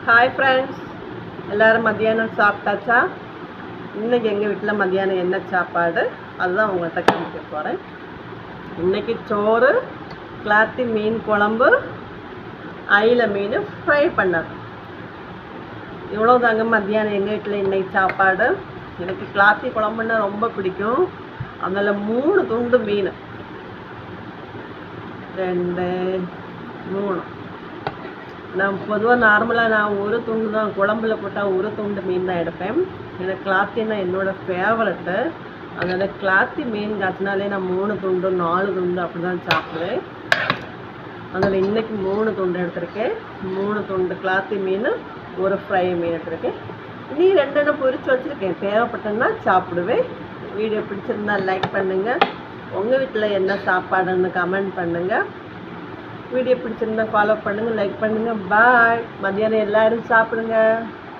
Hi friends, எல்லோரும் மத்தியானம் சாப்பிட்டாச்சா? இன்றைக்கி எங்கள் வீட்டில் மத்தியானம் என்ன சாப்பாடு அதுதான் உங்கள்கிட்ட காமிக்க போகிறேன். இன்றைக்கி சோறு, கிளாத்தி மீன் குழம்பு, அயில மீன் ஃப்ரை பண்ணது. இவ்வளோ தாங்க மத்தியானம் எங்கள் வீட்டில் இன்றைக்கி சாப்பாடு. எனக்கு கிளாத்தி குழம்புன்னா ரொம்ப பிடிக்கும். அதில் 3 துண்டு மீன், 2 3. நான் பொதுவாக நார்மலாக ஒரு துண்டு தான் குழம்புல போட்டால் ஒரு துண்டு மீன் தான் எடுப்பேன். எனக்கு கிளாத்தின்னா என்னோடய ஃபேவரெட்டு. அதனால் கிளாத்தி மீன் காய்ச்சினாலே நான் 3 துண்டு 4 துண்டு அப்படி தான் சாப்பிடுவேன். அதில் இன்றைக்கி 3 துண்டு எடுத்திருக்கேன். 3 துண்டு கிளாத்தி மீன், ஒரு ஃப்ரை மீன் எடுத்திருக்கேன். நீ 2 பொரிச்சு வச்சுருக்கேன், தேவைப்பட்டேன்னா சாப்பிடுவேன். வீடியோ பிடிச்சிருந்தா லைக் பண்ணுங்கள். உங்கள் வீட்டில் என்ன சாப்பாடுன்னு கமெண்ட் பண்ணுங்கள். வீடியோ பிடிச்சிருந்தா ஃபாலோ பண்ணுங்கள், லைக் பண்ணுங்கள். பாய். மத்தியானம் எல்லோரும் சாப்பிடுங்க.